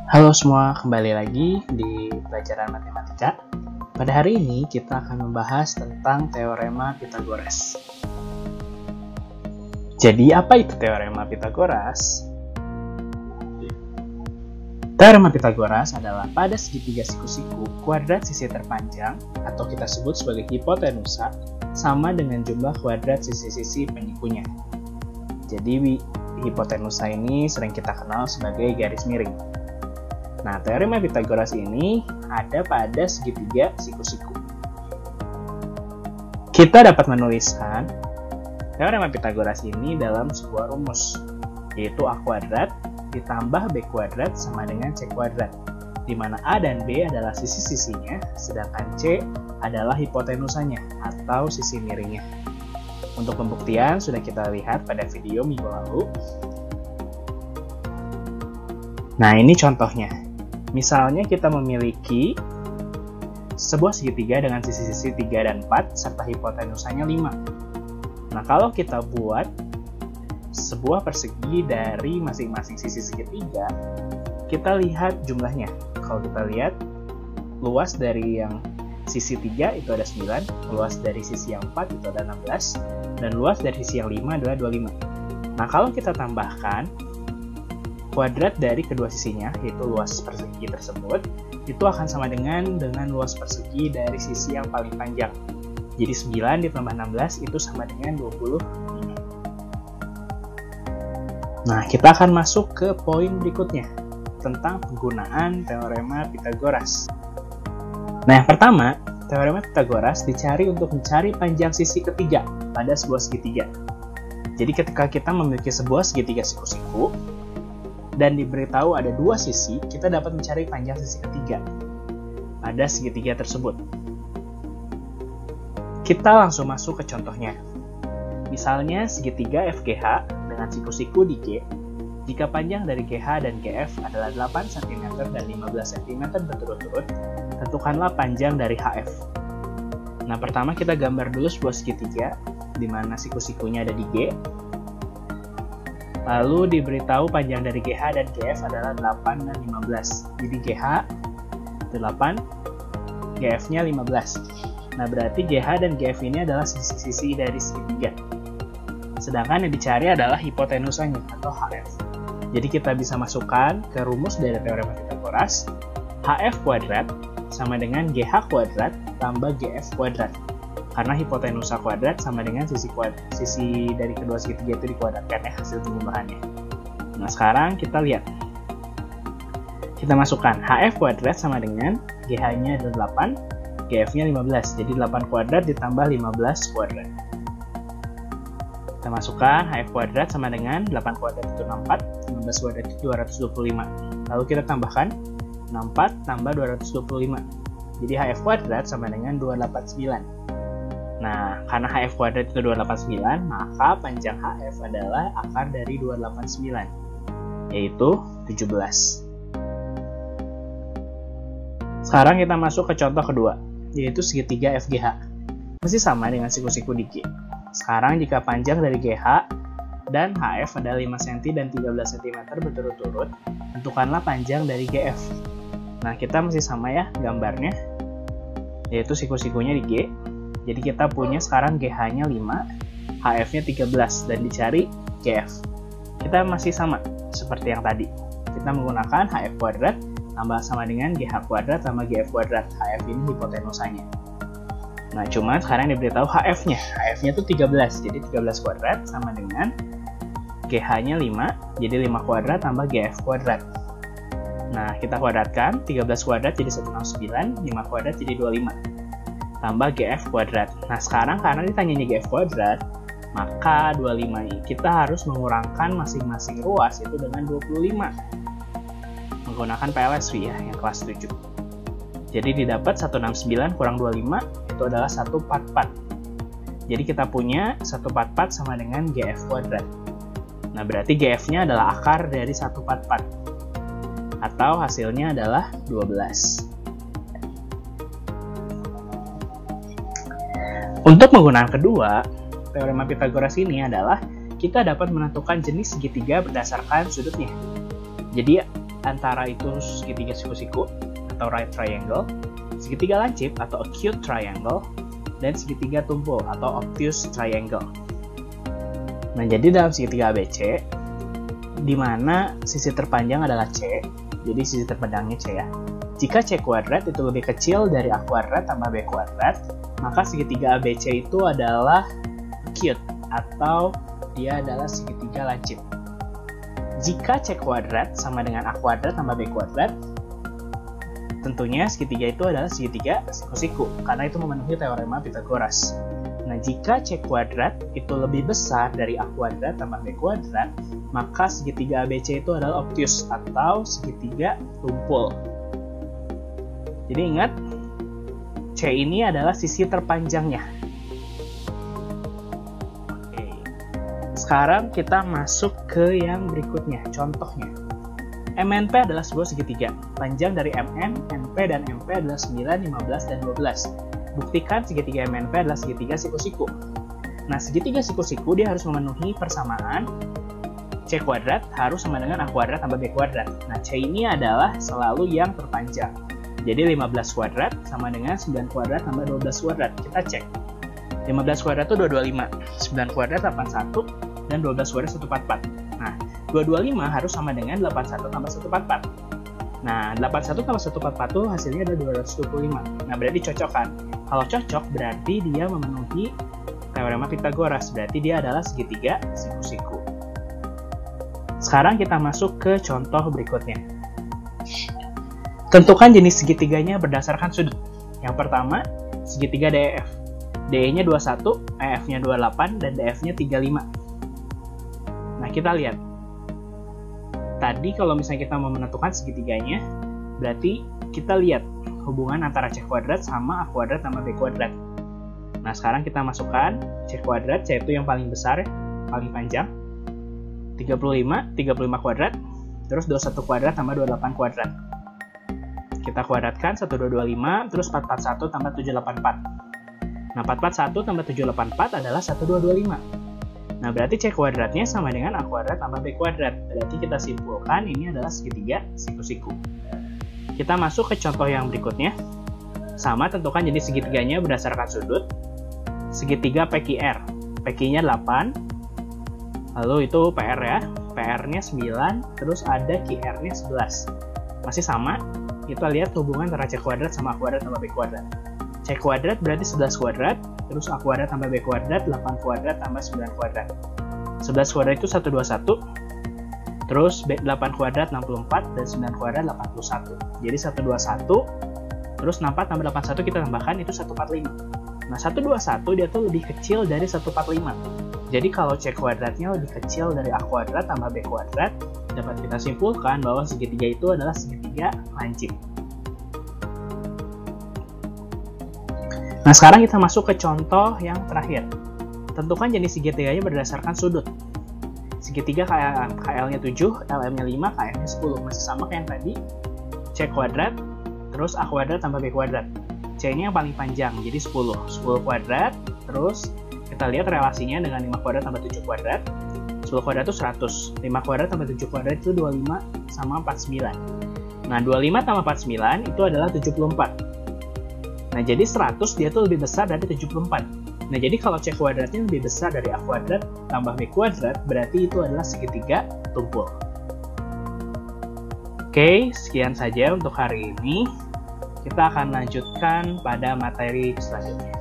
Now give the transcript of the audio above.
Halo semua, kembali lagi di pelajaran matematika. Pada hari ini kita akan membahas tentang teorema Pythagoras. Jadi apa itu teorema Pythagoras? Teorema Pythagoras adalah pada segitiga siku-siku, kuadrat sisi terpanjang atau kita sebut sebagai hipotenusa sama dengan jumlah kuadrat sisi-sisi penyikunya. Jadi hipotenusa ini sering kita kenal sebagai garis miring. Nah, teorema Pythagoras ini ada pada segitiga siku-siku. Kita dapat menuliskan teorema Pythagoras ini dalam sebuah rumus, yaitu A kuadrat ditambah B kuadrat sama dengan C kuadrat, di mana A dan B adalah sisi-sisinya, sedangkan C adalah hipotenusanya atau sisi miringnya. Untuk pembuktian sudah kita lihat pada video minggu lalu. Nah, ini contohnya. Misalnya kita memiliki sebuah segitiga dengan sisi-sisi 3 dan 4 serta hipotenusanya 5. Nah, kalau kita buat sebuah persegi dari masing-masing sisi segitiga, kita lihat jumlahnya. Kalau kita lihat, luas dari yang sisi 3 itu ada 9, luas dari sisi yang 4 itu ada 16, dan luas dari sisi yang 5 adalah 25. Nah, kalau kita tambahkan kuadrat dari kedua sisinya, yaitu luas persegi tersebut, itu akan sama dengan luas persegi dari sisi yang paling panjang. Jadi 9 ditambah 16 itu sama dengan 25. Nah, kita akan masuk ke poin berikutnya, tentang penggunaan teorema Pythagoras. Nah, yang pertama, teorema Pythagoras dicari untuk mencari panjang sisi ketiga pada sebuah segitiga. Jadi ketika kita memiliki sebuah segitiga siku-siku, dan diberitahu ada dua sisi, kita dapat mencari panjang sisi ketiga pada segitiga tersebut. Kita langsung masuk ke contohnya. Misalnya segitiga FGH dengan siku-siku di G, jika panjang dari GH dan GF adalah 8 cm dan 15 cm berturut-turut, tentukanlah panjang dari HF. Nah, pertama kita gambar dulu sebuah segitiga, di mana siku-sikunya ada di G. Lalu diberitahu panjang dari GH dan GF adalah 8 dan 15. Jadi GH itu 8, GF-nya 15. Nah, berarti GH dan GF ini adalah sisi-sisi dari segitiga. Sedangkan yang dicari adalah hipotenusanya atau HF. Jadi kita bisa masukkan ke rumus dari teorema Pythagoras, HF kuadrat sama dengan GH kuadrat tambah GF kuadrat. Karena hipotenusa kuadrat sama dengan sisi dari kedua segitiga itu dikuadratkan ya, hasil penjumlahannya. Nah, sekarang kita lihat. Kita masukkan HF kuadrat sama dengan GH-nya adalah 8, GF-nya 15. Jadi 8 kuadrat ditambah 15 kuadrat. Kita masukkan HF kuadrat sama dengan 8 kuadrat itu 64, 15 kuadrat itu 225. Lalu kita tambahkan 64 tambah 225. Jadi HF kuadrat sama dengan 289. Nah, karena HF kuadrat itu 289, maka panjang HF adalah akar dari 289, yaitu 17. Sekarang kita masuk ke contoh kedua, yaitu segitiga FGH. Masih sama dengan siku-siku di G. Sekarang jika panjang dari GH dan HF adalah 5 cm dan 13 cm berturut-turut, tentukanlah panjang dari GF. Nah, kita masih sama ya gambarnya, yaitu siku-sikunya di G. Jadi kita punya sekarang GH-nya 5, HF-nya 13, dan dicari GF. Kita masih sama seperti yang tadi. Kita menggunakan HF kuadrat tambah sama dengan GH kuadrat tambah GF kuadrat. HF ini hipotenusanya. Nah, cuma sekarang diberitahu HF-nya. HF-nya itu 13, jadi 13 kuadrat sama dengan GH-nya 5, jadi 5 kuadrat tambah GF kuadrat. Nah, kita kuadratkan, 13 kuadrat jadi 169, 5 kuadrat jadi 25. Tambah GF kuadrat. Nah, sekarang karena ditanyanya GF kuadrat, maka 25 ini kita harus mengurangkan masing-masing ruas itu dengan 25. Menggunakan PLSV ya, yang kelas 7. Jadi didapat 169 kurang 25 itu adalah 144. Jadi kita punya 144 sama dengan GF kuadrat. Nah, berarti GF-nya adalah akar dari 144. Atau hasilnya adalah 12. Untuk penggunaan kedua, teorema Pythagoras ini adalah kita dapat menentukan jenis segitiga berdasarkan sudutnya. Jadi antara itu segitiga siku-siku atau right triangle, segitiga lancip atau acute triangle, dan segitiga tumpul atau obtuse triangle. Nah, jadi dalam segitiga ABC, di mana sisi terpanjang adalah C, jadi sisi terpanjangnya C ya. Jika C kuadrat itu lebih kecil dari A kuadrat tambah B kuadrat, maka segitiga ABC itu adalah acute atau dia adalah segitiga lancip. Jika C kuadrat sama dengan A kuadrat tambah B kuadrat, tentunya segitiga itu adalah segitiga siku-siku, karena itu memenuhi teorema Pythagoras. Nah, jika C kuadrat itu lebih besar dari A kuadrat tambah B kuadrat, maka segitiga ABC itu adalah obtuse atau segitiga tumpul. Jadi ingat, C ini adalah sisi terpanjangnya. Oke. Sekarang kita masuk ke yang berikutnya, contohnya. MNP adalah sebuah segitiga. Panjang dari MN, NP, dan MP adalah 9, 15, dan 12. Buktikan segitiga MNP adalah segitiga siku-siku. Nah, segitiga siku-siku dia harus memenuhi persamaan C kuadrat harus sama dengan A kuadrat tambah B kuadrat. Nah, C ini adalah selalu yang terpanjang. Jadi 15 kuadrat sama dengan 9 kuadrat tambah 12 kuadrat. Kita cek. 15 kuadrat itu 225, 9 kuadrat 81, dan 12 kuadrat 144. Nah, 225 harus sama dengan 81 tambah 144. Nah, 81 tambah 144 itu hasilnya ada 225. Nah, berarti cocok kan? Kalau cocok, berarti dia memenuhi teorema Pythagoras. Berarti dia adalah segitiga siku-siku. Sekarang kita masuk ke contoh berikutnya. Tentukan jenis segitiganya berdasarkan sudut. Yang pertama, segitiga DEF. DE-nya 21, EF-nya 28, dan DF-nya 35. Nah, kita lihat. Tadi kalau misalnya kita mau menentukan segitiganya, berarti kita lihat hubungan antara C kuadrat sama A kuadrat tambah B kuadrat. Nah, sekarang kita masukkan C kuadrat, C itu yang paling besar, paling panjang. 35 kuadrat, terus 21 kuadrat tambah 28 kuadrat. Kita kuadratkan 1225, terus 441 tambah 784. Nah, 441 tambah 784 adalah 1225. Nah, berarti C kuadratnya sama dengan A kuadrat tambah B kuadrat. Berarti kita simpulkan ini adalah segitiga siku-siku. Kita masuk ke contoh yang berikutnya. Sama, tentukan jenis segitiganya berdasarkan sudut. Segitiga PQR. PQ-nya 8. Lalu itu PR ya. PR-nya 9, terus ada QR-nya 11. Masih sama, kita lihat hubungan antara C kuadrat sama A kuadrat tambah B kuadrat. C kuadrat berarti 11 kuadrat, terus A kuadrat tambah B kuadrat, 8 kuadrat tambah 9 kuadrat. 11 kuadrat itu 121, terus 8 kuadrat 64, dan 9 kuadrat 81. Jadi 121, terus 64 tambah 81 kita tambahkan itu 145. Nah, 121 dia tuh lebih kecil dari 145. Jadi kalau C kuadratnya lebih kecil dari A kuadrat tambah B kuadrat, dapat kita simpulkan bahwa segitiga itu adalah segitiga lancip. Nah, sekarang kita masuk ke contoh yang terakhir. Tentukan jenis segitiganya berdasarkan sudut. Segitiga KL-nya 7, LM-nya 5, KF-nya 10. Masih sama kayak yang tadi. C kuadrat, terus A kuadrat tambah B kuadrat. C-nya yang paling panjang, jadi 10. 10 kuadrat, terus kita lihat relasinya dengan 5 kuadrat tambah 7 kuadrat. 10 kuadrat itu 100. 5 kuadrat tambah 7 kuadrat itu 25 sama 49. Nah, 25 tambah 49 itu adalah 74. Nah, jadi 100 dia tuh lebih besar dari 74. Nah, jadi kalau C kuadratnya lebih besar dari A kuadrat tambah B kuadrat, berarti itu adalah segitiga tumpul. Oke, sekian saja untuk hari ini. Kita akan lanjutkan pada materi selanjutnya.